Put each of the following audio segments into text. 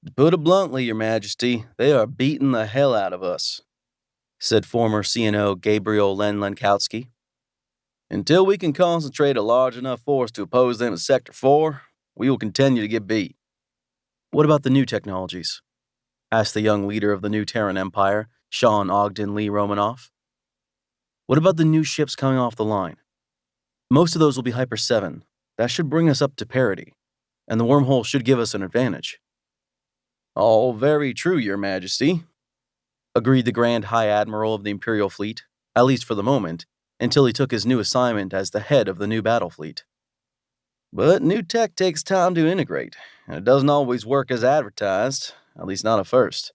To put it bluntly, Your Majesty, they are beating the hell out of us, said former CNO Gabriel Lenkowski. Until we can concentrate a large enough force to oppose them in Sector 4, we will continue to get beat. What about the new technologies? Asked the young leader of the new Terran Empire, Sean Ogden Lee Romanoff. What about the new ships coming off the line? Most of those will be Hyper 7. That should bring us up to parity, and the wormhole should give us an advantage. All very true, Your Majesty, agreed the Grand High Admiral of the Imperial Fleet, at least for the moment, until he took his new assignment as the head of the new battle fleet. But new tech takes time to integrate, and it doesn't always work as advertised, at least not at first.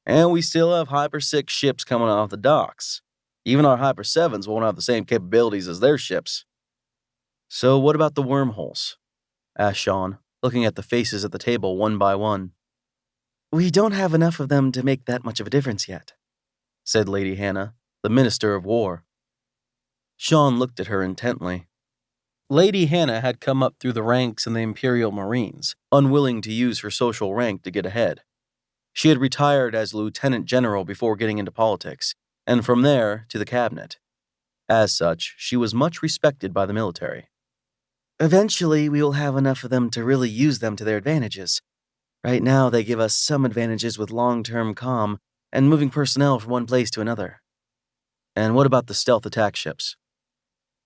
And we still have Hyper 6 ships coming off the docks. Even our Hyper 7s won't have the same capabilities as their ships. So what about the wormholes? Asked Sean, looking at the faces at the table one by one. We don't have enough of them to make that much of a difference yet, said Lady Hannah, the Minister of War. Sean looked at her intently. Lady Hannah had come up through the ranks in the Imperial Marines, unwilling to use her social rank to get ahead. She had retired as lieutenant general before getting into politics, and from there to the cabinet. As such, she was much respected by the military. Eventually, we will have enough of them to really use them to their advantages. Right now, they give us some advantages with long-term comm and moving personnel from one place to another. And what about the stealth attack ships?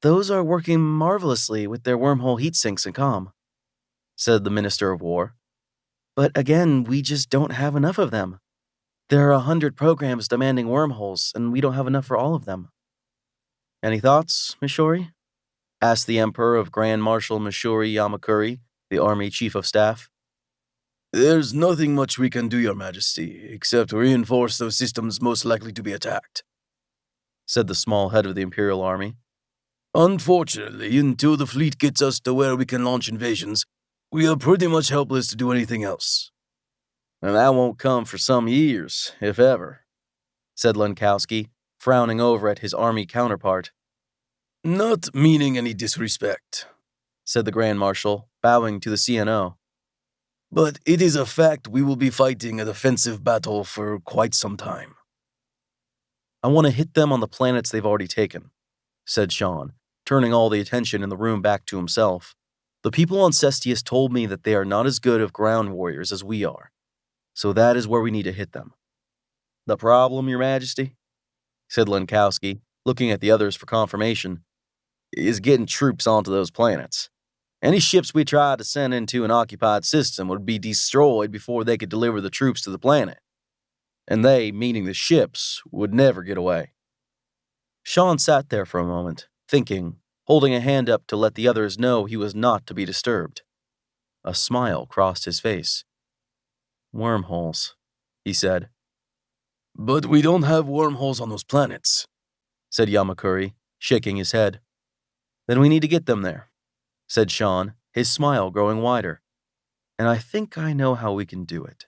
Those are working marvelously with their wormhole heat sinks and comm, said the Minister of War. But again, we just don't have enough of them. There are 100 programs demanding wormholes, and we don't have enough for all of them. Any thoughts, Mishori? Asked the Emperor of Grand Marshal Mishori Yamakuri, the Army Chief of Staff. There's nothing much we can do, Your Majesty, except reinforce those systems most likely to be attacked, said the small head of the Imperial Army. Unfortunately, until the fleet gets us to where we can launch invasions, we are pretty much helpless to do anything else. And that won't come for some years, if ever, said Lenkowski, frowning over at his army counterpart. Not meaning any disrespect, said the Grand Marshal, bowing to the CNO. But it is a fact we will be fighting a defensive battle for quite some time. I want to hit them on the planets they've already taken, said Sean, turning all the attention in the room back to himself. The people on Cestius told me that they are not as good of ground warriors as we are, so that is where we need to hit them. The problem, Your Majesty, said Lenkowski, looking at the others for confirmation, is getting troops onto those planets. Any ships we tried to send into an occupied system would be destroyed before they could deliver the troops to the planet. And they, meaning the ships, would never get away. Sean sat there for a moment, thinking, holding a hand up to let the others know he was not to be disturbed. A smile crossed his face. Wormholes, he said. But we don't have wormholes on those planets, said Yamakuri, shaking his head. Then we need to get them there, said Sean, his smile growing wider. And I think I know how we can do it.